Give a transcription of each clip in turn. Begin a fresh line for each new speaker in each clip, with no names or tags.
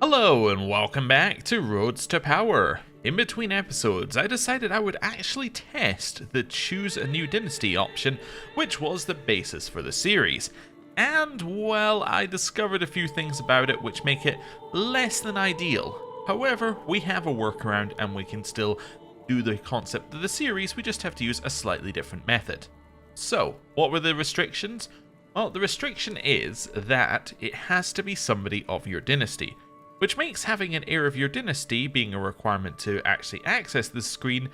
Hello and welcome back to Roads to Power. In between episodes, I decided I would actually test the Choose a New Dynasty option, which was the basis for the series. And, well, I discovered a few things about it which make it less than ideal. However, we have a workaround and we can still do the concept of the series, we just have to use a slightly different method. So, what were the restrictions? Well, the restriction is that it has to be somebody of your dynasty, which makes having an heir of your dynasty being a requirement to actually access this screen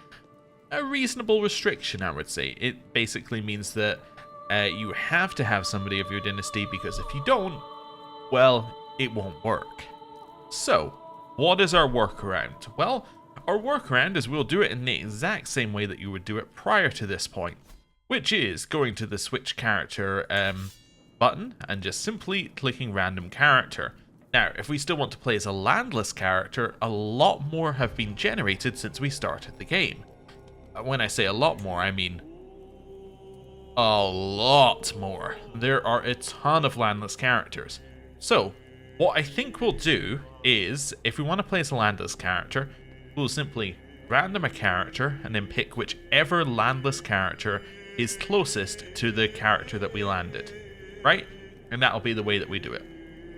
a reasonable restriction, I would say. It basically means that you have to have somebody of your dynasty, because if you don't, well, it won't work. So, what is our workaround? Well, our workaround is we'll do it in the exact same way that you would do it prior to this point, which is going to the switch character button and just simply clicking random character. Now, if we still want to play as a landless character, a lot more have been generated since we started the game. When I say a lot more, I mean a lot more. There are a ton of landless characters. So, what I think we'll do is, if we want to play as a landless character, we'll simply random a character and then pick whichever landless character is closest to the character that we landed, right? And that'll be the way that we do it.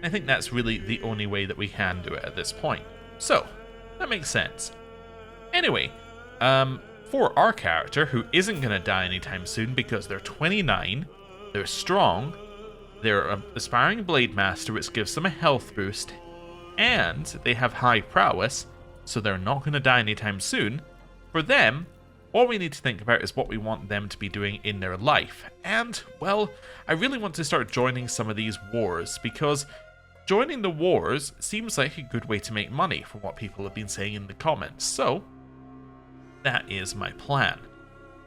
I think that's really the only way that we can do it at this point. So, that makes sense. Anyway, for our character, who isn't going to die anytime soon because they're 29, they're strong, they're an aspiring blade master, which gives them a health boost, and they have high prowess, so they're not going to die anytime soon. For them, all we need to think about is what we want them to be doing in their life. And, well, I really want to start joining some of these wars, because joining the wars seems like a good way to make money from what people have been saying in the comments. So, that is my plan.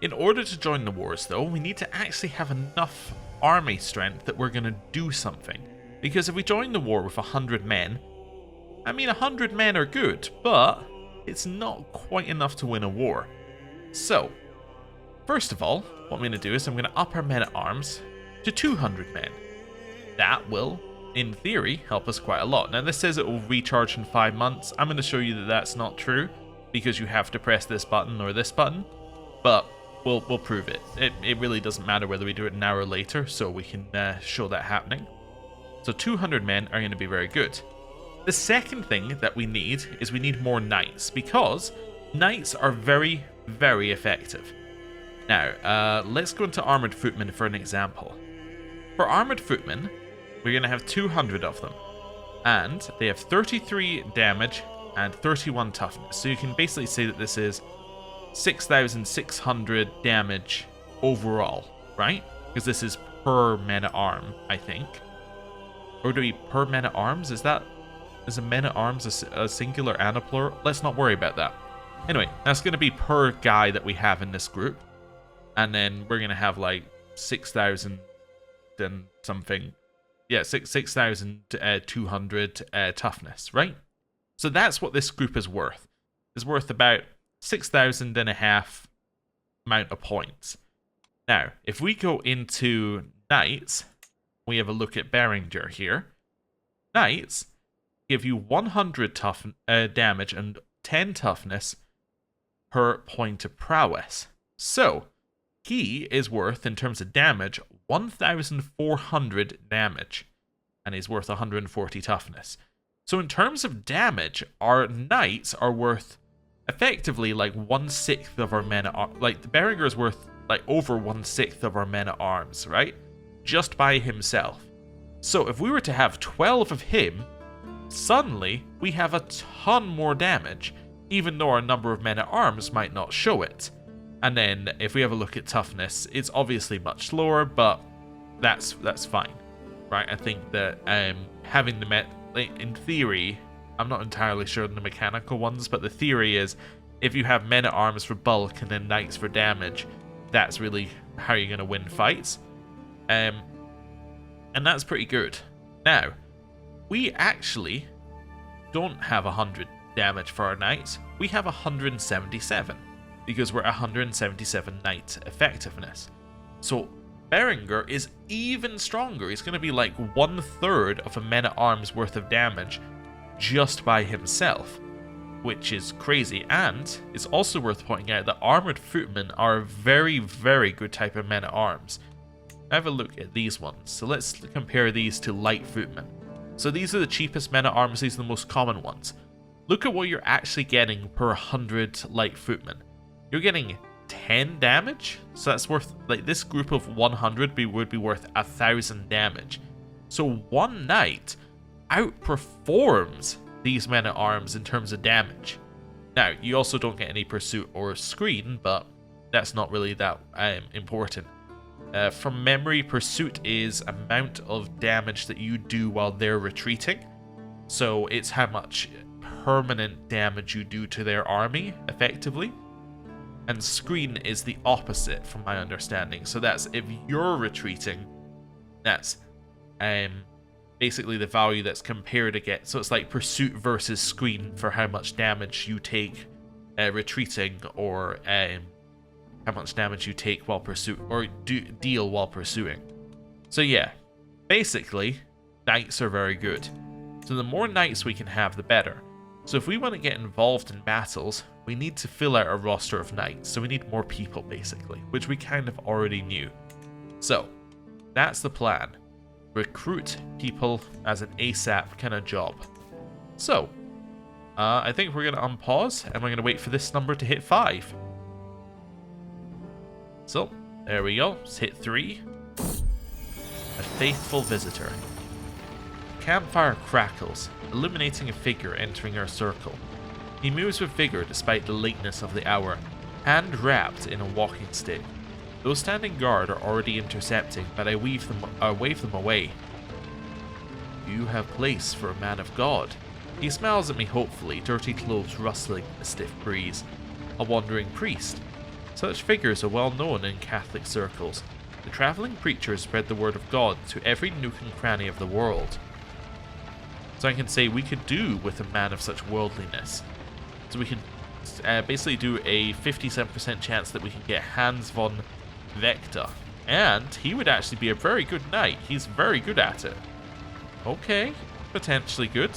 In order to join the wars, though, we need to actually have enough army strength that we're going to do something. Because if we join the war with 100 men, I mean 100 men are good, but it's not quite enough to win a war. So, first of all, what I'm going to do is I'm going to up our men-at-arms to 200 men. That will, in theory, help us quite a lot. Now, this says it will recharge in 5 months. I'm going to show you that that's not true, because you have to press this button or this button, but we'll prove it. It really doesn't matter whether we do it an hour later, so we can show that happening. So 200 men are going to be very good. The second thing that we need is we need more knights, because knights are very, very effective. Now, let's go into armored footmen for an example. For armored footmen, we're going to have 200 of them, and they have 33 damage and 31 toughness. So you can basically say that this is 6,600 damage overall, right? Because this is per men-at-arm, I think. Or do we per men-at-arms? Is a men-at-arms a singular and a plural? Let's not worry about that. Anyway, that's going to be per guy that we have in this group. And then we're going to have like 6,000 and something. Yeah, 6,200 toughness, right? So that's what this group is worth. It's worth about 6,500 amount of points. Now, if we go into knights, we have a look at Berenger here. Knights give you 100 damage and 10 toughness per point of prowess. So, he is worth, in terms of damage, 1,400 damage, and he's worth 140 toughness. So in terms of damage, our knights are worth effectively like 1/6 of our men-at-arms. Like, the Berenger is worth like over 1/6 of our men-at-arms, right? Just by himself. So if we were to have 12 of him, suddenly we have a ton more damage, even though our number of men-at-arms might not show it. And then if we have a look at toughness, it's obviously much lower, but that's fine, right? I think that having the in theory, I'm not entirely sure on the mechanical ones, but the theory is if you have men-at-arms for bulk and then knights for damage, that's really how you're going to win fights. And that's pretty good. Now, we actually don't have 100 damage for our knights. We have 177, because we're 177 knight effectiveness. So Berenger is even stronger. He's going to be like 1/3 of a men-at-arms worth of damage just by himself, which is crazy. And it's also worth pointing out that armored footmen are a very, very good type of men-at-arms. Have a look at these ones. So let's compare these to light footmen. So these are the cheapest men-at-arms, these are the most common ones. Look at what you're actually getting per 100 light footmen. You're getting 10 damage, so that's worth, like, this group of 100 would be worth 1,000 damage. So one knight outperforms these men-at-arms in terms of damage. Now, you also don't get any pursuit or screen, but that's not really that important. From memory, pursuit is amount of damage that you do while they're retreating. So it's how much permanent damage you do to their army, effectively. And screen is the opposite, from my understanding. So that's if you're retreating, that's basically the value that's compared against. So it's like pursuit versus screen for how much damage you take retreating, or how much damage you take while deal while pursuing. So yeah, basically, knights are very good. So the more knights we can have, the better. So if we want to get involved in battles, we need to fill out a roster of knights. So we need more people, basically, which we kind of already knew. So that's the plan. Recruit people as an ASAP kind of job. So I think we're going to unpause, and we're going to wait for this number to hit 5. So, there we go. Let's hit 3. A faithful visitor. Campfire crackles, illuminating a figure entering our circle. He moves with vigor despite the lateness of the hour, hand wrapped in a walking stick. Those standing guard are already intercepting, but I wave them away. You have place for a man of God. He smiles at me hopefully, dirty clothes rustling in the stiff breeze. A wandering priest. Such figures are well known in Catholic circles. The travelling preachers spread the word of God to every nook and cranny of the world. So I can say we could do with a man of such worldliness. So we could basically do a 57% chance that we can get Hans von Vector. And he would actually be a very good knight. He's very good at it. Okay, potentially good.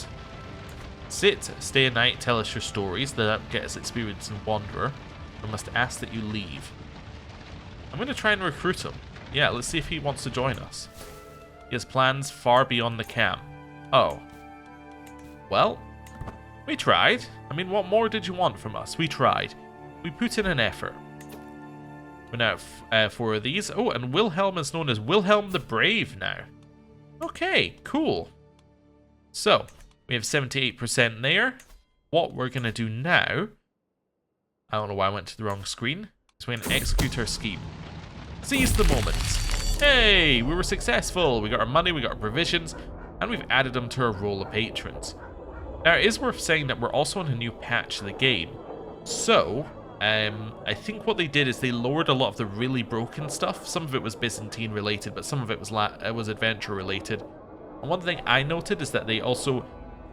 Sit, stay a night, tell us your stories. That get us experience in Wanderer. We must ask that you leave. I'm going to try and recruit him. Yeah, let's see if he wants to join us. He has plans far beyond the camp. Oh. Well, we tried. I mean, what more did you want from us? We tried. We put in an effort. We're now 4 of these. Oh, and Wilhelm is known as Wilhelm the Brave now. Okay, cool. So, we have 78% there. What we're going to do now... I don't know why I went to the wrong screen. So we're going to execute our scheme. Seize the moment. Hey, we were successful. We got our money, we got our provisions, and we've added them to our roll of patrons. Now, it is worth saying that we're also on a new patch of the game. So, I think what they did is they lowered a lot of the really broken stuff. Some of it was Byzantine related, but some of it was adventure related. And one thing I noted is that they also,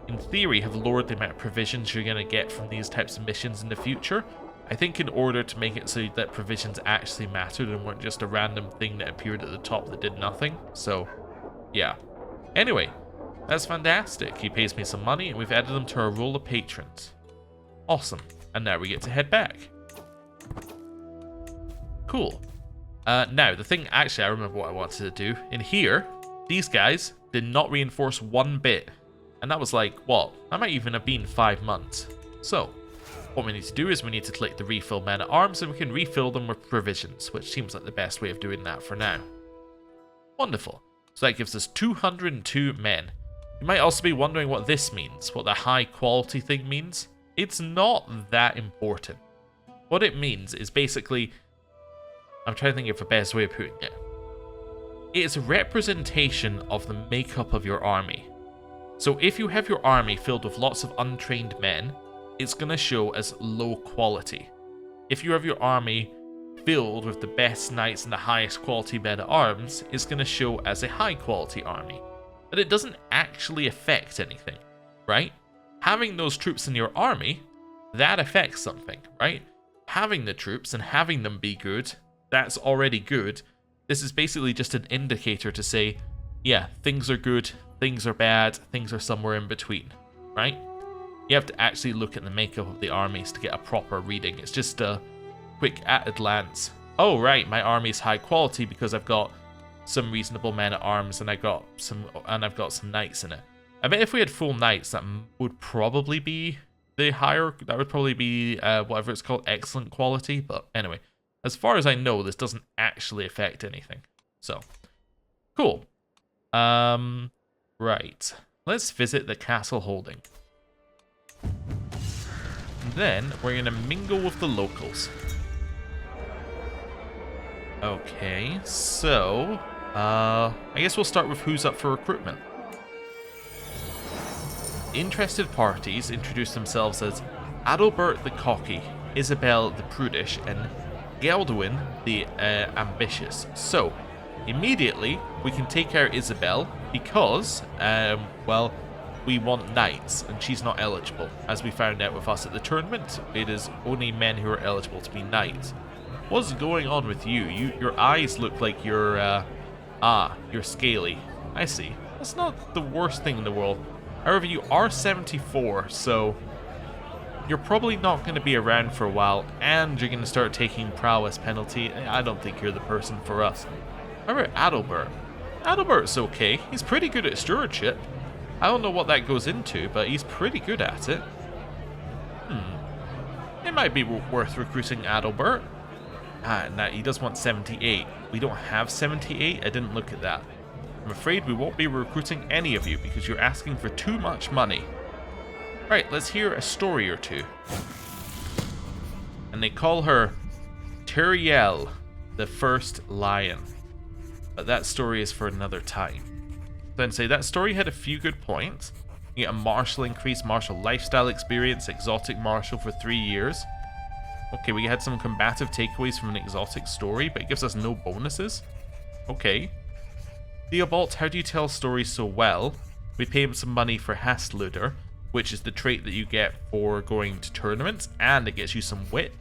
in theory, have lowered the amount of provisions you're going to get from these types of missions in the future. I think in order to make it so that provisions actually mattered and weren't just a random thing that appeared at the top that did nothing. So, yeah. Anyway, that's fantastic. He pays me some money and we've added them to our roll of patrons. Awesome. And now we get to head back. Cool. Now, the thing, actually, I remember what I wanted to do. In here, these guys did not reinforce one bit. And that was like, what? That might even have been 5 months. So, what we need to do is we need to click the refill men at arms and we can refill them with provisions, which seems like the best way of doing that for now. Wonderful. So that gives us 202 men. You might also be wondering what this means, what the high quality thing means. It's not that important. What it means is basically, I'm trying to think of a best way of putting it. It's a representation of the makeup of your army. So if you have your army filled with lots of untrained men, it's going to show as low quality. If you have your army filled with the best knights and the highest quality men at arms, it's going to show as a high quality army. But it doesn't actually affect anything, right? Having those troops in your army, that affects something, right? Having the troops and having them be good, that's already good. This is basically just an indicator to say, yeah, things are good, things are bad, things are somewhere in between, right? You have to actually look at the makeup of the armies to get a proper reading. It's just a quick at a glance. Oh, right, my army's high quality because I've got some reasonable men at arms and I've got some knights in it. I bet if we had full knights, that would probably be the higher. That would probably be whatever it's called, excellent quality. But anyway, as far as I know, this doesn't actually affect anything. So, cool. Right. Let's visit the castle holding. And then we're gonna mingle with the locals. Okay, so I guess we'll start with who's up for recruitment. Interested parties introduce themselves as Adalbert the Cocky, Isabel the Prudish, and Geldwin the Ambitious. So, immediately, we can take out Isabel because, well, we want knights, and she's not eligible. As we found out with us at the tournament, it is only men who are eligible to be knights. What's going on with you? Your eyes look like you're scaly. I see. That's not the worst thing in the world. However, you are 74, so you're probably not going to be around for a while, and you're going to start taking prowess penalty. I don't think you're the person for us. How about Adalbert? Adalbert's okay. He's pretty good at stewardship. I don't know what that goes into, but he's pretty good at it. It might be worth recruiting Adalbert. Now he does want 78. We don't have 78. I didn't look at that. I'm afraid we won't be recruiting any of you because you're asking for too much money. Right, let's hear a story or two. And they call her Turiel, the First Lion. But that story is for another time. Then say that story had a few good points. You get a martial increase, martial lifestyle experience, exotic martial for 3 years. Okay, we had some combative takeaways from an exotic story, but it gives us no bonuses. Okay. Theobald, how do you tell stories so well? We pay him some money for Hastluder, which is the trait that you get for going to tournaments, and it gets you some wit.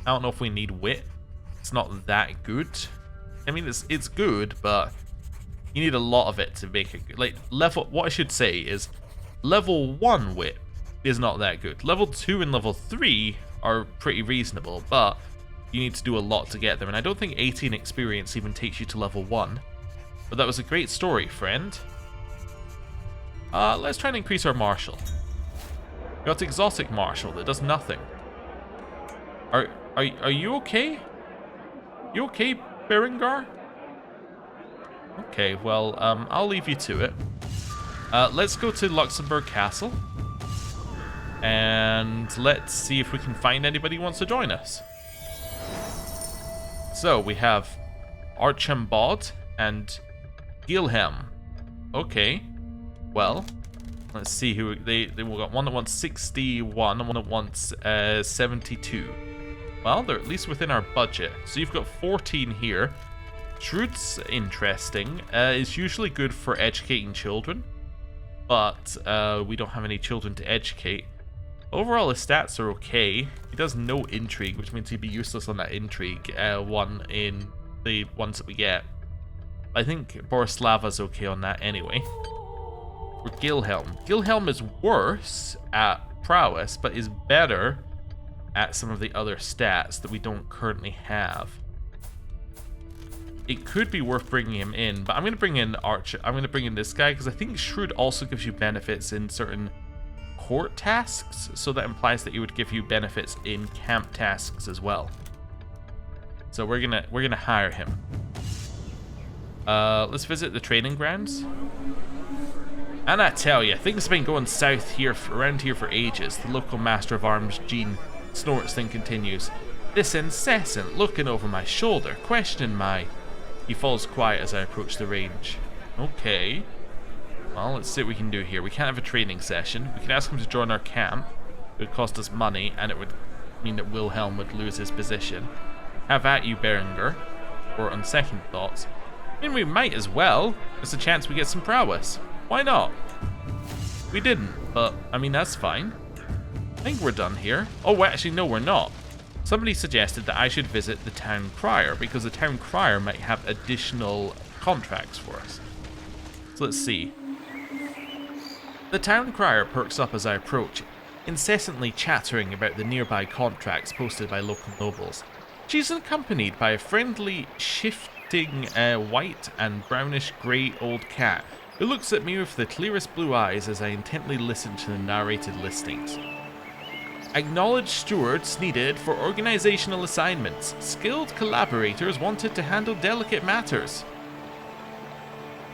I don't know if we need wit. It's not that good. I mean, it's good, but you need a lot of it to make it good. Like, what I should say is, level 1 wit is not that good. Level 2 and level 3 are pretty reasonable, but you need to do a lot to get them, and I don't think 18 experience even takes you to level 1. But that was a great story, friend. Let's try and increase our martial. We got exotic martial that does nothing. Are you okay? You okay, Berengar? Okay, well, I'll leave you to it. Let's go to Luxembourg Castle. And let's see if we can find anybody who wants to join us. So, we have Archambaud and Gilhelm. Okay. Well, let's see who they got. One that wants 61 and one that wants 72. Well, they're at least within our budget. So you've got 14 here. Shrewd's interesting. It's usually good for educating children, but we don't have any children to educate. Overall, his stats are okay. He does no intrigue, which means he'd be useless on that intrigue one in the ones that we get. I think Borislava's okay on that anyway. Or Gilhelm. Gilhelm is worse at prowess, but is better at some of the other stats that we don't currently have. It could be worth bringing him in, but I'm going to bring in Archer. I'm going to bring in this guy because I think Shrewd also gives you benefits in certain court tasks, so that implies that he would give you benefits in camp tasks as well. So we're gonna hire him. Let's visit the training grounds. And I tell you, things have been going south here around here for ages. The local master of arms, Jean Snortston, continues. This incessant looking over my shoulder, questioning my... He falls quiet as I approach the range. Okay. Well, let's see what we can do here. We can't have a training session. We can ask him to join our camp. It would cost us money, and it would mean that Wilhelm would lose his position. Have at you, Berenger. Or on second thoughts, I mean, we might as well. There's a chance we get some prowess. Why not? We didn't, but, I mean, that's fine. I think we're done here. Oh, well, actually, no, we're not. Somebody suggested that I should visit the town crier, because the town crier might have additional contracts for us. So let's see. The town crier perks up as I approach, incessantly chattering about the nearby contracts posted by local nobles. She's accompanied by a friendly, shifting white and brownish-grey old cat who looks at me with the clearest blue eyes as I intently listen to the narrated listings. Acknowledged stewards needed for organizational assignments. Skilled collaborators wanted to handle delicate matters.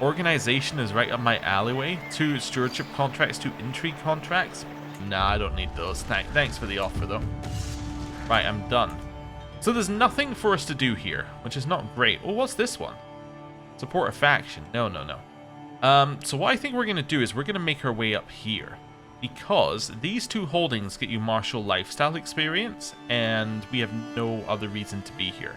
Organization is right up my alleyway. 2 stewardship contracts, 2 intrigue contracts. Nah, I don't need those. Thanks for the offer, though. Right, I'm done. So there's nothing for us to do here, which is not great. Oh, what's this one? Support a faction. No. So what I think we're going to do is we're going to make our way up here. Because these 2 holdings get you martial lifestyle experience, and we have no other reason to be here.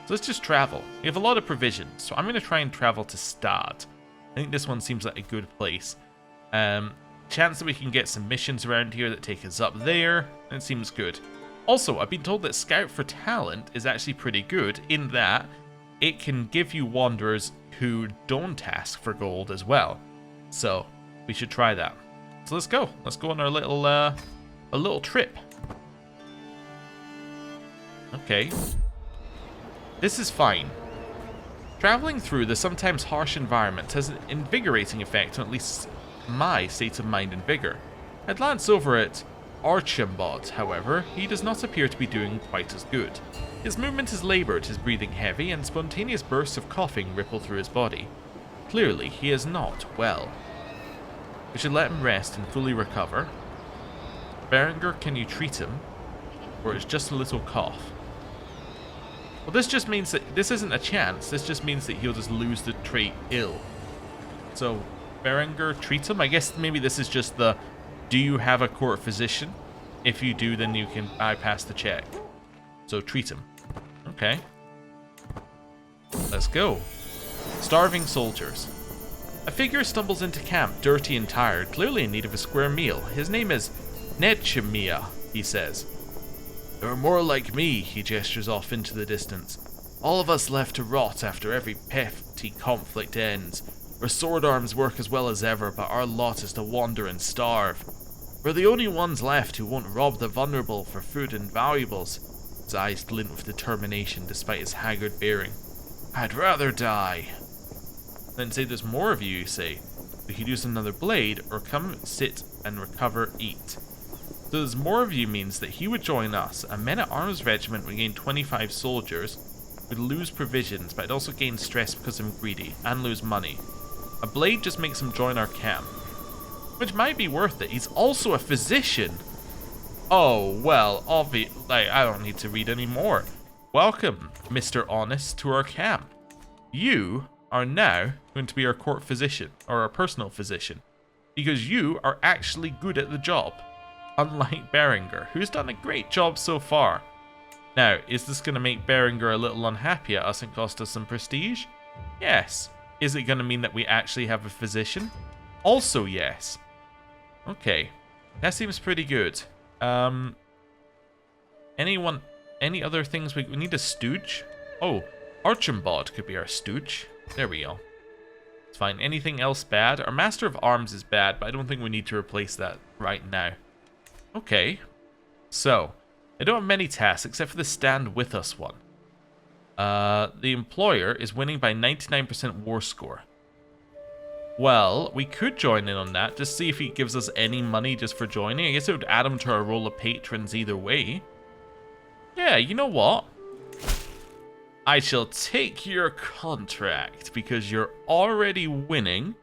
So let's just travel. We have a lot of provisions, so I'm going to try and travel to Stad. I think this one seems like a good place. Chance that we can get some missions around here that take us up there. It seems good. Also, I've been told that Scout for Talent is actually pretty good in that it can give you wanderers who don't ask for gold as well. So we should try that. So let's go. Let's go on our little trip. Okay. This is fine. Traveling through the sometimes harsh environment has an invigorating effect on at least my state of mind and vigor. I glance over at Archambaud, however, he does not appear to be doing quite as good. His movement is laboured, his breathing heavy, and spontaneous bursts of coughing ripple through his body. Clearly, he is not well. We should let him rest and fully recover. Berenger, can you treat him? Or it's just a little cough? Well, this just means that this isn't a chance. This just means that he'll just lose the trait ill. So, Berenger, treat him? I guess maybe this is just the, do you have a court physician? If you do, then you can bypass the check. So, treat him. Okay. Let's go. Starving soldiers. A figure stumbles into camp, dirty and tired, clearly in need of a square meal. His name is Nechemia, he says. There are more like me, he gestures off into the distance. All of us left to rot after every petty conflict ends. Our sword arms work as well as ever, but our lot is to wander and starve. We're the only ones left who won't rob the vulnerable for food and valuables. His eyes glint with determination despite his haggard bearing. I'd rather die. Then say there's more of you say. We could use another blade, or come, sit, and recover, eat. So there's more of you means that he would join us. A men-at-arms regiment would gain 25 soldiers, would lose provisions, but it'd also gain stress because I'm greedy, and lose money. A blade just makes him join our camp. Which might be worth it. He's also a physician. Oh, well, I don't need to read any more. Welcome, Mr. Honest, to our camp. You are now going to be our court physician, or our personal physician, because you are actually good at the job, unlike Berenger, who's done a great job so far. Now, is this going to make Berenger a little unhappy at us and cost us some prestige? Yes. Is it going to mean that we actually have a physician? Also yes. Okay, that seems pretty good. Any other things we need? A stooge? Oh, Archambaud could be our stooge. There we go. It's fine. Anything else bad? Our Master of Arms is bad, but I don't think we need to replace that right now. Okay. So, I don't have many tasks except for the Stand With Us one. The employer is winning by 99% war score. Well, we could join in on that, just see if he gives us any money just for joining. I guess it would add him to our roll of patrons either way. Yeah, you know what? I shall take your contract because you're already winning,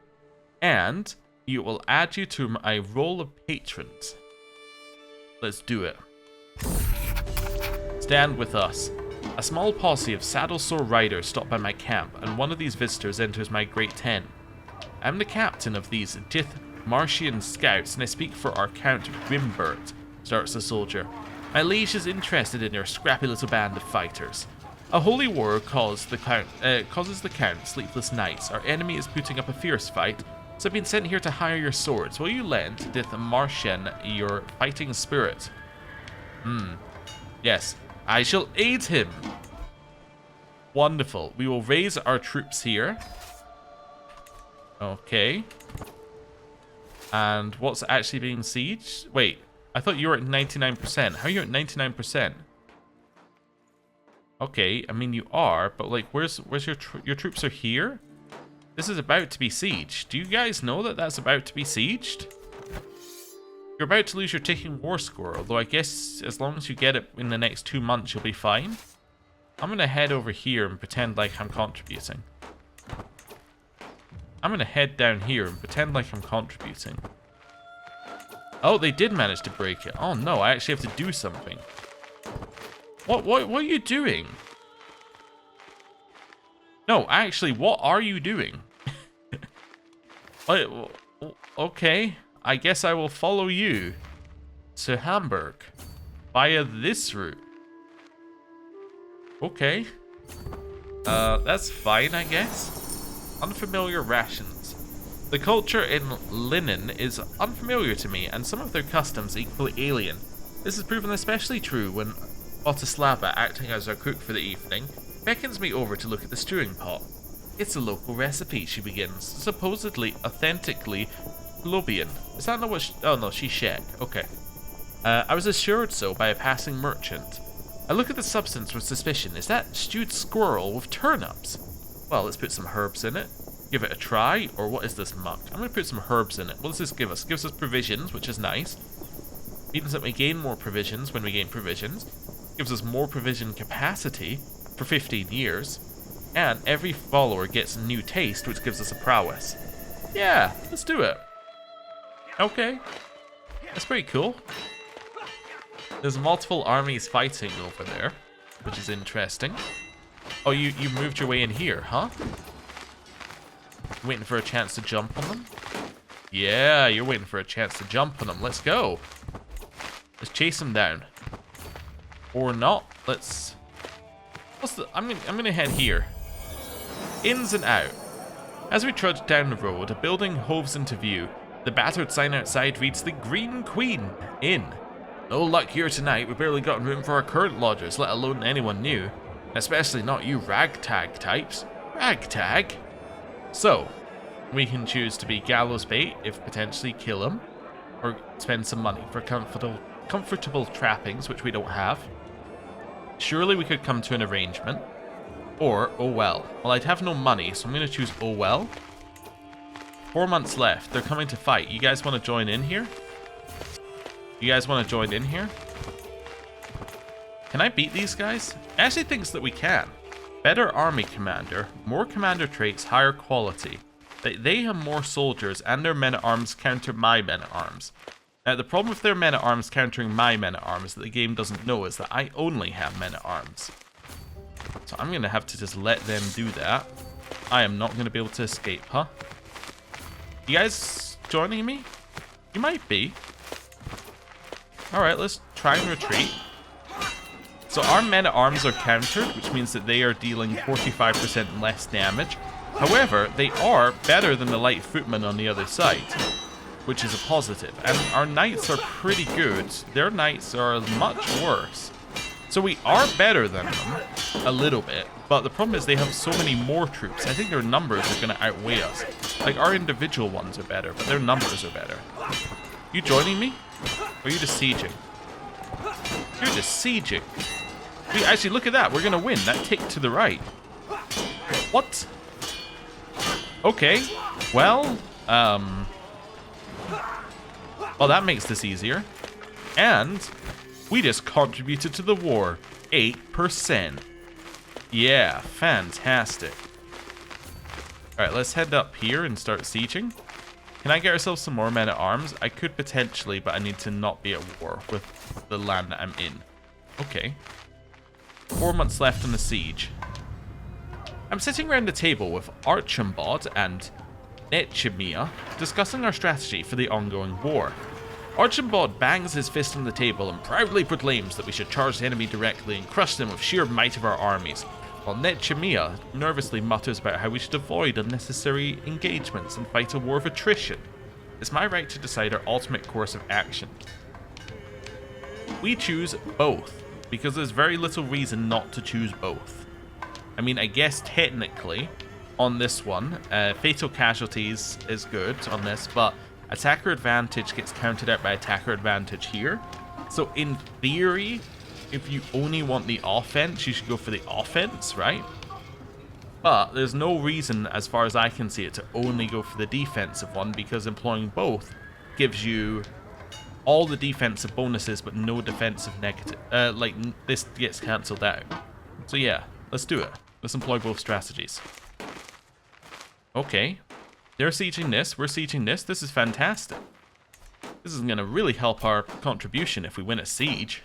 and it will add you to my roll of patrons. Let's do it. Stand with us. A small posse of saddle-sore riders stop by my camp, and one of these visitors enters my great tent. I'm the captain of these Martian scouts, and I speak for our Count Grimbert, starts the soldier. My liege is interested in your scrappy little band of fighters. A holy war causes the Count sleepless nights. Our enemy is putting up a fierce fight, so I've been sent here to hire your swords. Will you lend Martian your fighting spirit? Yes, I shall aid him. Wonderful. We will raise our troops here. Okay. And what's actually being sieged? Wait, I thought you were at 99%. How are you at 99%? Okay, I mean you are, but like, where's your troops are here? This is about to be sieged. Do you guys know that that's about to be sieged? You're about to lose your ticking war score, although I guess as long as you get it in the next 2 months, you'll be fine. I'm gonna head over here and pretend like I'm contributing. I'm gonna head down here and pretend like I'm contributing. Oh, they did manage to break it. Oh no, I actually have to do something. What are you doing? No, actually, what are you doing? Okay, I guess I will follow you to Hamburg via this route. Okay. That's fine, I guess. Unfamiliar rations. The culture in Linen is unfamiliar to me, and some of their customs equally alien. This is proven especially true when Otislava, acting as our cook for the evening, beckons me over to look at the stewing pot. It's a local recipe, she begins, supposedly authentically Globian. Is that not what oh no, she's Czech. Okay. I was assured so by a passing merchant. I look at the substance with suspicion. Is that stewed squirrel with turnips? Well, let's put some herbs in it. Give it a try, or what is this muck? I'm going to put some herbs in it. What does this give us? Gives us provisions, which is nice. Means that we gain more provisions when we gain provisions. Gives us more provision capacity for 15 years. And every follower gets a new taste, which gives us a prowess. Yeah, let's do it. Okay. That's pretty cool. There's multiple armies fighting over there, which is interesting. Oh, you moved your way in here, huh? Waiting for a chance to jump on them? Yeah, you're waiting for a chance to jump on them. Let's go. Let's chase them down. Or not. Let's... I'm gonna head here. Ins and out. As we trudge down the road, a building hoves into view. The battered sign outside reads the Green Queen Inn. No luck here tonight. We've barely gotten room for our current lodgers, let alone anyone new. Especially not you ragtag types. Ragtag? So, we can choose to be gallows bait if potentially kill him, or spend some money for comfortable trappings, which we don't have. Surely we could come to an arrangement. Or, oh well. Well, I'd have no money, so I'm going to choose oh well. 4 months left. They're coming to fight. You guys want to join in here? You guys want to join in here? Can I beat these guys? Ashley thinks that we can. Better army commander, more commander traits, higher quality. They have more soldiers, and their men-at-arms counter my men-at-arms. Now, the problem with their men-at-arms countering my men-at-arms that the game doesn't know is that I only have men-at-arms. So I'm going to have to just let them do that. I am not going to be able to escape, huh? You guys joining me? You might be. Alright, let's try and retreat. So our men-at-arms are countered, which means that they are dealing 45% less damage. However, they are better than the light footmen on the other side, which is a positive. And our knights are pretty good. Their knights are much worse. So we are better than them, a little bit. But the problem is they have so many more troops. I think their numbers are going to outweigh us. Like, our individual ones are better, but their numbers are better. You joining me? Or are you just sieging? You're just sieging. Wait, actually, look at that. We're going to win. That tick to the right. What? Okay. Well, well, that makes this easier. And we just contributed to the war. 8%. Yeah, fantastic. Alright, let's head up here and start sieging. Can I get ourselves some more men-at-arms? I could potentially, but I need to not be at war with the land that I'm in. Okay. 4 months left in the siege. I'm sitting around the table with Archambaud and Nechemia discussing our strategy for the ongoing war. Archambaud bangs his fist on the table and proudly proclaims that we should charge the enemy directly and crush them with sheer might of our armies, while Nechemia nervously mutters about how we should avoid unnecessary engagements and fight a war of attrition. It's my right to decide our ultimate course of action. We choose both, because there's very little reason not to choose both. I mean, I guess technically, on this one, fatal casualties is good on this, but Attacker advantage gets counted out by attacker advantage here. So in theory, if you only want the offense, you should go for the offense, right? But there's no reason, as far as I can see it, to only go for the defensive one, because employing both gives you all the defensive bonuses but no defensive negative. This gets cancelled out. So yeah, let's do it. Let's employ both strategies. Okay. They're sieging this, we're sieging this. This is fantastic. This is going to really help our contribution if we win a siege.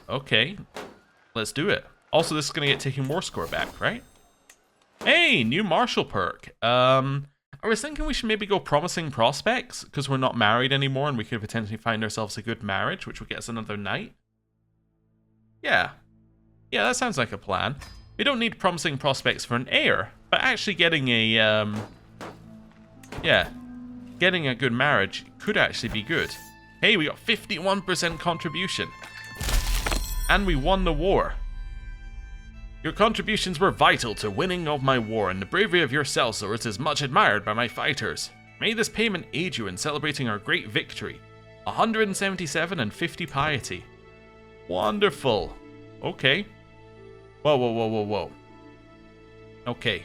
Okay. Let's do it. Also, this is going to get taking war score back, right? Hey, new martial perk. I was thinking we should maybe go promising prospects, because we're not married anymore and we could potentially find ourselves a good marriage, which would get us another knight. Yeah. Yeah, that sounds like a plan. We don't need promising prospects for an heir, but actually getting a, getting a good marriage could actually be good. Hey, we got 51% contribution. And we won the war. Your contributions were vital to winning of my war, and the bravery of your sellswords is much admired by my fighters. May this payment aid you in celebrating our great victory. 177 and 50 piety. Wonderful. Okay. Whoa, whoa, whoa, whoa, whoa. Okay.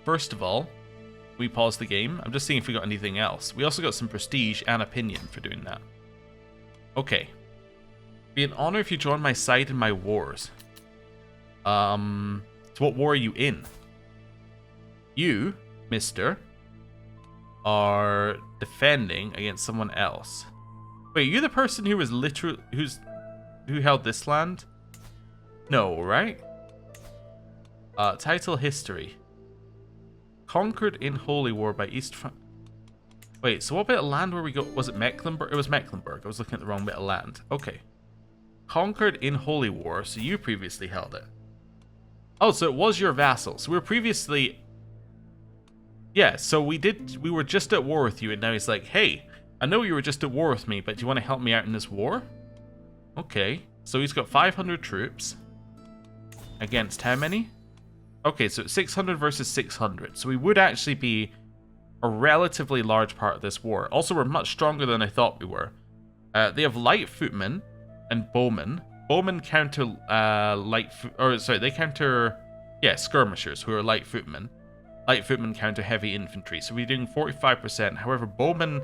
First of all, we pause the game. I'm just seeing if we got anything else. We also got some prestige and opinion for doing that. Okay. Be an honor if you join my side in my wars. So what war are you in? You, mister, are defending against someone else. Wait, are you the person who was literally who held this land? No, right? Title history. Conquered in Holy War by East France. Wait, so what bit of land were we go? Was it Mecklenburg? It was Mecklenburg. I was looking at the wrong bit of land. Okay. Conquered in Holy War, so you previously held it. Oh, so it was your vassal. So we were previously... Yeah, so we were just at war with you, and now he's like, hey, I know you were just at war with me, but do you want to help me out in this war? Okay, so he's got 500 troops. Against how many? Okay, so it's 600 versus 600. So we would actually be a relatively large part of this war. Also, we're much stronger than I thought we were. They have light footmen and bowmen. Bowmen counter they counter, skirmishers who are light footmen. Light footmen counter heavy infantry. So we're doing 45%. However, bowmen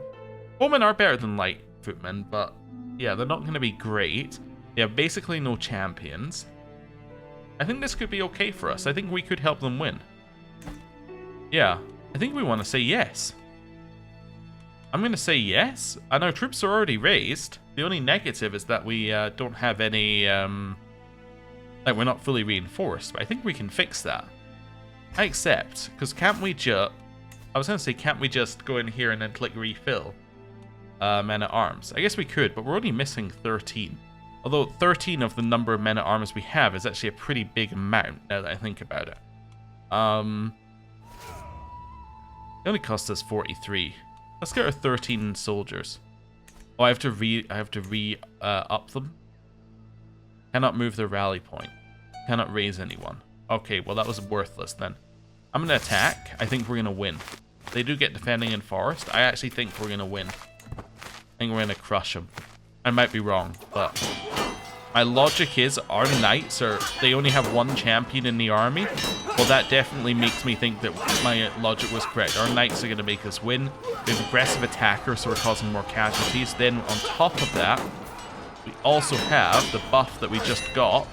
are better than light footmen, but yeah, they're not going to be great. They have basically no champions. I think this could be okay for us. I think we could help them win. Yeah, I think we want to say yes. I'm going to say yes. And our troops are already raised. The only negative is that we don't have any... like, we're not fully reinforced. But I think we can fix that. I accept. Because can't we just... I was going to say, can't we just go in here and then click refill? Men at arms. I guess we could, but we're only missing 13. Although 13 of the number of men at arms we have is actually a pretty big amount, now that I think about it. It only cost us 43. Let's get our 13 soldiers. Oh, I have to re up them. Cannot move their rally point. Cannot raise anyone. Okay, well that was worthless then. I'm gonna attack. I think we're gonna win. They do get defending in forest. I actually think we're gonna win. I think we're gonna crush them. I might be wrong, but my logic is our knights they only have one champion in the army. Well, that definitely makes me think that my logic was correct. Our knights are going to make us win. We have aggressive attackers, so we're causing more casualties. Then on top of that, we also have the buff that we just got,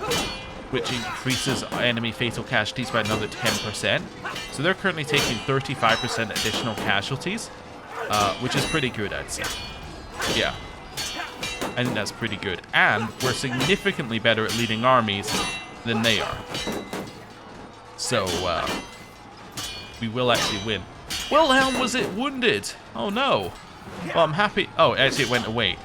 which increases enemy fatal casualties by another 10%. So they're currently taking 35% additional casualties, which is pretty good, I'd say. Yeah. I think that's pretty good. And we're significantly better at leading armies than they are. So, we will actually win. Wilhelm, was it wounded? Oh no. Well, I'm happy. Oh, actually it went away.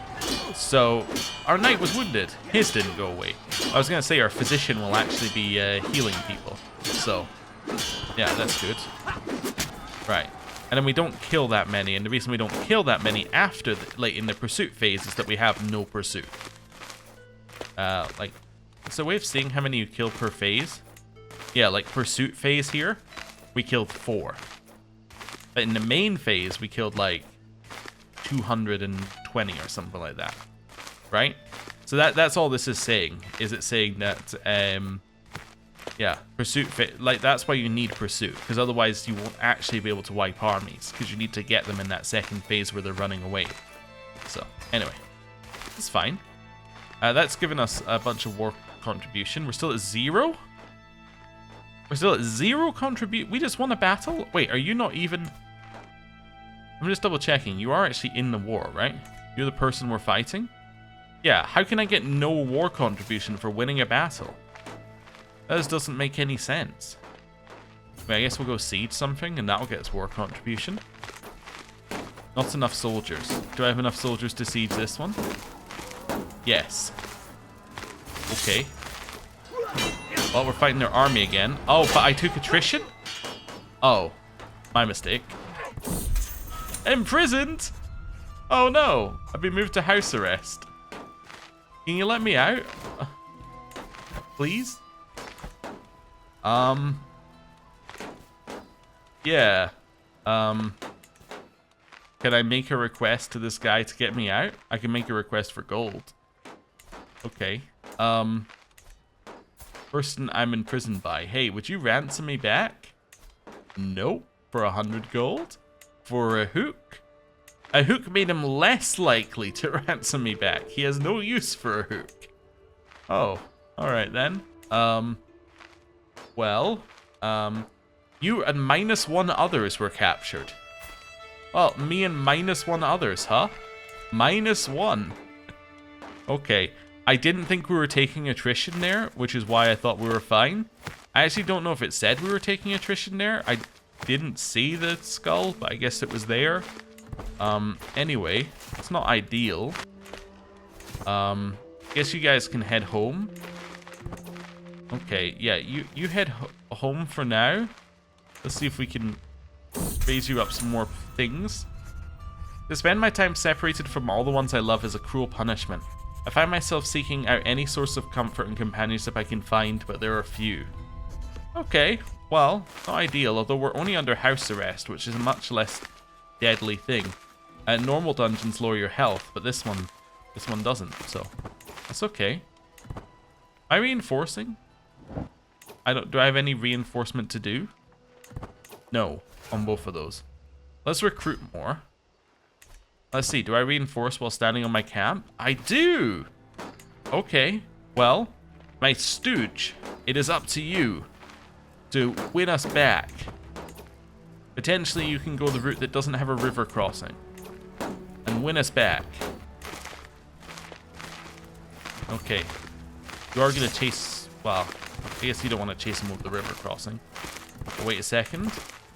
So, our knight was wounded. His didn't go away. I was going to say our physician will actually be healing people. So, yeah, that's good. Right. And then we don't kill that many, and the reason we don't kill that many after, in the pursuit phase, is that we have no pursuit. It's a way of seeing how many you kill per phase. Yeah, like pursuit phase here, we killed 4. But in the main phase, we killed like 220 or something like that, right? So that's all this is saying. Is it saying that, yeah, pursuit, like, that's why you need pursuit, because otherwise you won't actually be able to wipe armies, because you need to get them in that second phase where they're running away. So, anyway, it's fine. That's given us a bunch of war contribution. We're still at 0? We're still at 0 contribute. We just won a battle? Wait, are you not even... I'm just double checking. You are actually in the war, right? You're the person we're fighting? Yeah, how can I get no war contribution for winning a battle? That just doesn't make any sense. I guess we'll go siege something and that'll get us war contribution. Not enough soldiers. Do I have enough soldiers to siege this one? Yes. Okay. Well, we're fighting their army again. Oh, but I took attrition? Oh, my mistake. Imprisoned? Oh no, I've been moved to house arrest. Can you let me out? Please? Yeah. Can I make a request to this guy to get me out? I can make a request for gold. Okay. Person I'm imprisoned by. Hey, would you ransom me back? Nope. For 100 gold? For a hook? A hook made him less likely to ransom me back. He has no use for a hook. Oh, alright then. Well, you and -1 others were captured. Well, me and -1 others, huh? -1. Okay, I didn't think we were taking attrition there, which is why I thought we were fine. I actually don't know if it said we were taking attrition there. I didn't see the skull, but I guess it was there. Anyway, it's not ideal. Guess you guys can head home. Okay, yeah, you head home for now. Let's see if we can raise you up some more things. To spend my time separated from all the ones I love is a cruel punishment. I find myself seeking out any source of comfort and companionship I can find, but there are few. Okay, well, not ideal, although we're only under house arrest, which is a much less deadly thing. Normal dungeons lower your health, but this one doesn't, so that's okay. Am I reinforcing? Do I have any reinforcement to do? No, on both of those. Let's recruit more. Let's see, do I reinforce while standing on my camp? I do! Okay, well, my stooge, it is up to you to win us back. Potentially you can go the route that doesn't have a river crossing and win us back. Okay, you are going to chase, well, I guess you don't want to chase them over the river crossing. But wait a second,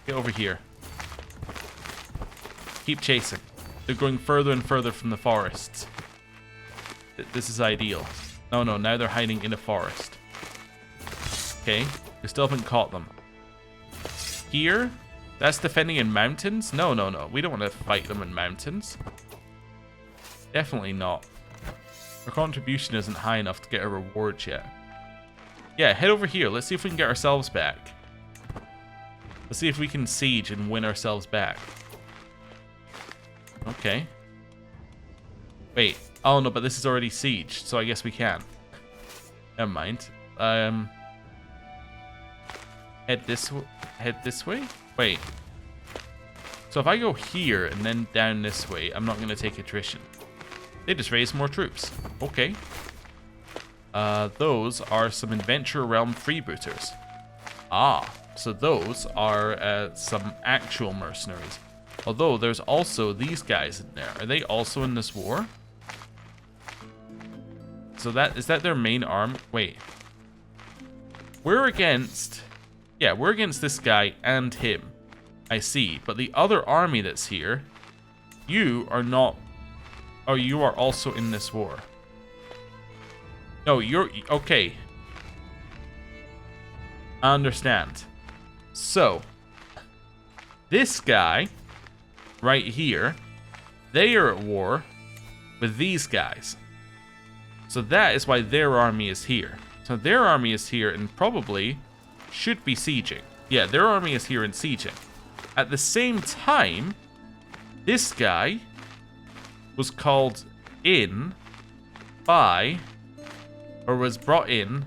get over here. Keep chasing. They're going further and further from the forests. This is ideal. No, now they're hiding in a forest. Okay, we still haven't caught them. Here, that's defending in mountains? No, we don't want to fight them in mountains. Definitely not. Our contribution isn't high enough to get a reward yet. Yeah, head over here. Let's see if we can get ourselves back. Let's see if we can siege and win ourselves back. Okay. Wait. Oh, no, but this is already sieged, so I guess we can. Never mind. Head this way? Wait. So if I go here and then down this way, I'm not going to take attrition. They just raised more troops. Okay. Those are some Adventurer Realm freebooters. Ah, so those are some actual mercenaries. Although there's also these guys in there. Are they also in this war? So is that their main arm? Wait. We're against... Yeah, we're against this guy and him. I see. But the other army that's here, you are not... Oh, you are also in this war. No, you're... Okay. I understand. So, this guy right here, they are at war with these guys. So that is why their army is here. So their army is here and probably should be sieging. Yeah, their army is here and sieging. At the same time, this guy was called in by, or was brought in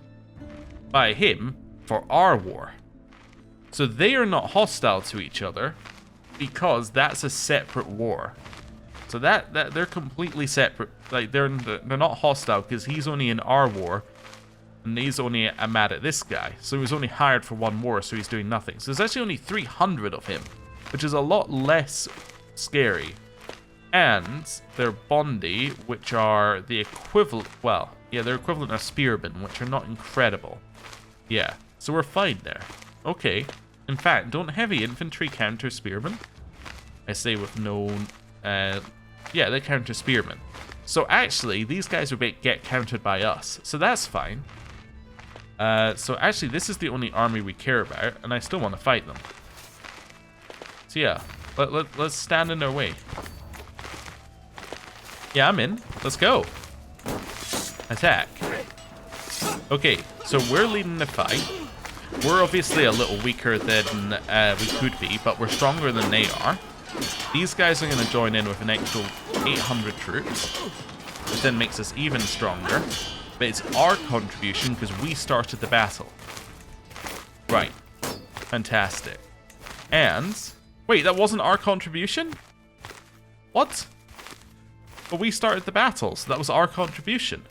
by him for our war. So they are not hostile to each other because that's a separate war. So that they're completely separate. Like they're not hostile because he's only in our war, and he's only mad at this guy. So he was only hired for one war, so he's doing nothing. So there's actually only 300 of him, which is a lot less scary. And they're Bondi, which are the equivalent. Well, yeah, they're equivalent of spearmen, which are not incredible. Yeah, so we're fine there. Okay. In fact, don't heavy infantry counter spearmen? I say with no... yeah, they counter spearmen. So actually, these guys will get countered by us. So that's fine. So actually, this is the only army we care about, and I still want to fight them. So yeah, let's stand in their way. Yeah, I'm in. Let's go. Attack. Okay, so we're leading the fight. We're obviously a little weaker than we could be, but we're stronger than they are. These guys are going to join in with an extra 800 troops, which then makes us even stronger. But it's our contribution because we started the battle. Right. Fantastic. And... wait, that wasn't our contribution? What? But we started the battle, so that was our contribution.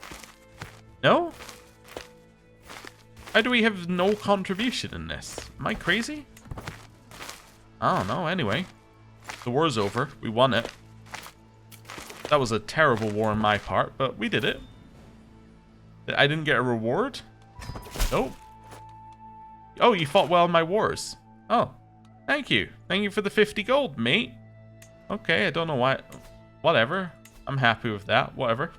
No? Why do we have no contribution in this? Am I crazy? I don't know, anyway. The war's over. We won it. That was a terrible war on my part, but we did it. I didn't get a reward? Nope. Oh, you fought well in my wars. Oh, thank you. Thank you for the 50 gold, mate. Okay, I don't know why. Whatever. I'm happy with that. Whatever.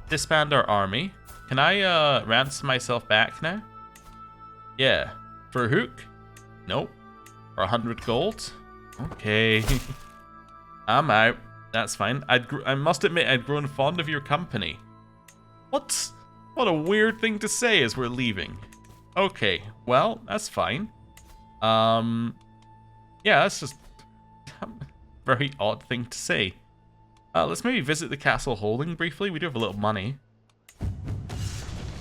Disband our army. Can I ransom myself back now? Yeah. For a hook? Nope. For 100 gold? Okay. I'm out. That's fine. I must admit I'd grown fond of your company. What a weird thing to say as we're leaving. Okay. Well, that's fine. Yeah, that's just a very odd thing to say. Let's maybe visit the castle holding briefly. We do have a little money.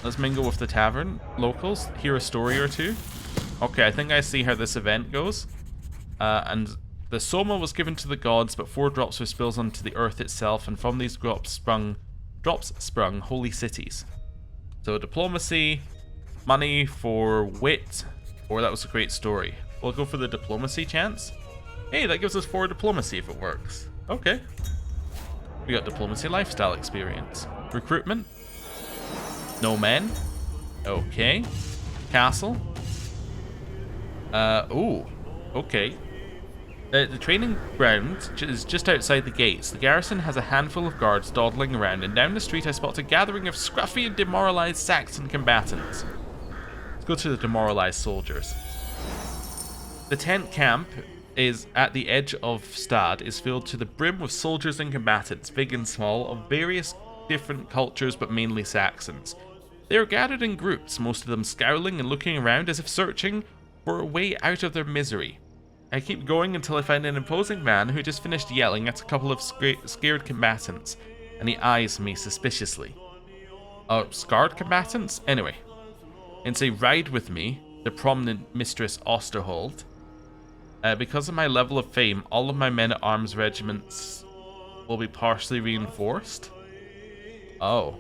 Let's mingle with the tavern locals. Hear a story or two. Okay, I think I see how this event goes. And the Soma was given to the gods, but 4 drops were spills onto the earth itself, and from these drops sprung holy cities. So diplomacy, money for wit, or that was a great story. We'll go for the diplomacy chance. Hey, that gives us 4 diplomacy if it works. Okay. We got diplomacy lifestyle experience. Recruitment. No men. Okay. Castle. Ooh. Okay. The training ground is just outside the gates. The garrison has a handful of guards dawdling around, and down the street I spot a gathering of scruffy and demoralized Saxon combatants. Let's go to the demoralized soldiers. The tent camp is at the edge of Stad is filled to the brim with soldiers and combatants, big and small, of various different cultures but mainly Saxons. They are gathered in groups, most of them scowling and looking around as if searching for a way out of their misery. I keep going until I find an imposing man who just finished yelling at a couple of scared combatants, and he eyes me suspiciously. Scarred combatants? Anyway. And say, ride with me, the prominent Mistress Osterhold. Because of my level of fame, all of my men-at-arms regiments will be partially reinforced. Oh,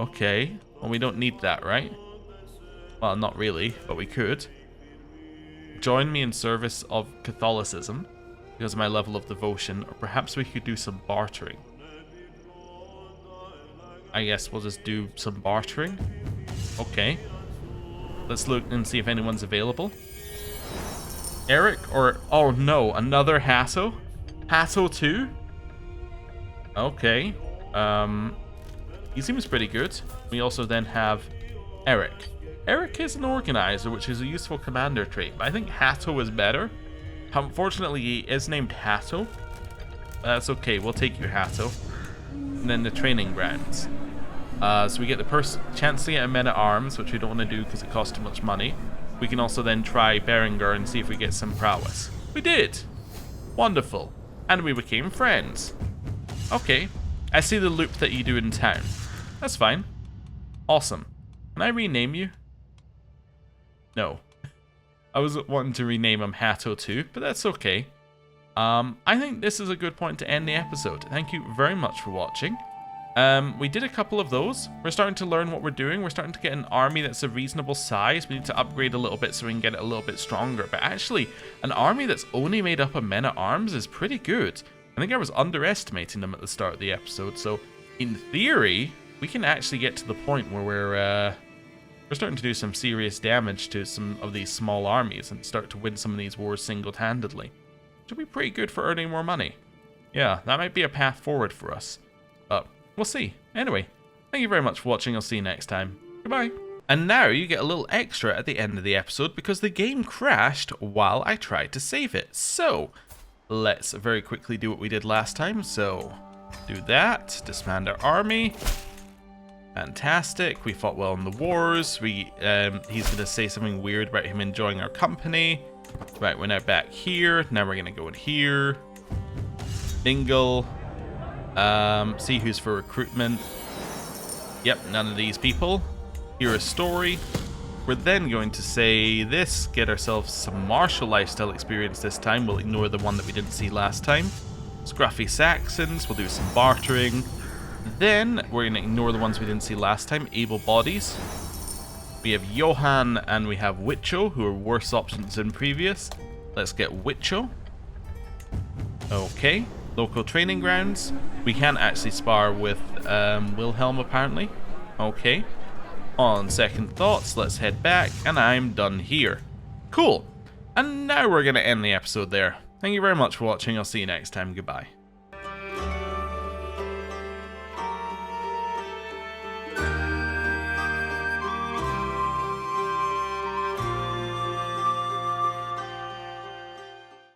okay. Well, we don't need that, right? Well, not really, but we could. Join me in service of Catholicism because of my level of devotion, or perhaps we could do some bartering. I guess we'll just do some bartering. Okay. Let's look and see if anyone's available. Eric or... oh no, another Hasso? Hasso 2? Okay. He seems pretty good. We also then have Eric. Eric is an organizer, which is a useful commander trait, but I think Hatto is better. Unfortunately, he is named Hatto. That's okay, we'll take you, Hatto. And then the training grounds. So we get the chance to get a men-at-arms, which we don't want to do because it costs too much money. We can also then try Berengar and see if we get some prowess. We did! Wonderful. and we became friends. Okay, I see the loop that you do in town. That's fine. Awesome. Can I rename you? No. I was wanting to rename him Hatto too, but that's okay. I think this is a good point to end the episode. Thank you very much for watching. We did a couple of those. We're starting to learn what we're doing. We're starting to get an army that's a reasonable size. We need to upgrade a little bit so we can get it a little bit stronger. But actually, an army that's only made up of men-at-arms is pretty good. I think I was underestimating them at the start of the episode. So, in theory, we can actually get to the point where we're starting to do some serious damage to some of these small armies and start to win some of these wars single-handedly. Should be pretty good for earning more money. Yeah, that might be a path forward for us. We'll see. Anyway, thank you very much for watching. I'll see you next time. Goodbye. And now you get a little extra at the end of the episode because the game crashed while I tried to save it. So, let's very quickly do what we did last time. So, do that. Disband our army. Fantastic. We fought well in the wars. He's going to say something weird about him enjoying our company. Right, we're now back here. Now we're going to go in here. Mingle. See who's for recruitment. Yep, none of these people. Hear a story. We're then going to say this, get ourselves some martial lifestyle experience this time. We'll ignore the one that we didn't see last time. Scruffy Saxons, we'll do some bartering. Then we're going to ignore the ones we didn't see last time, able bodies. We have Johan and we have Wicho, who are worse options than previous. Let's get Wicho. Okay. Local training grounds. We can't actually spar with Wilhelm apparently. Okay. On second thoughts, let's head back, and I'm done here. Cool. And now we're going to end the episode there. Thank you very much for watching. I'll see you next time. Goodbye.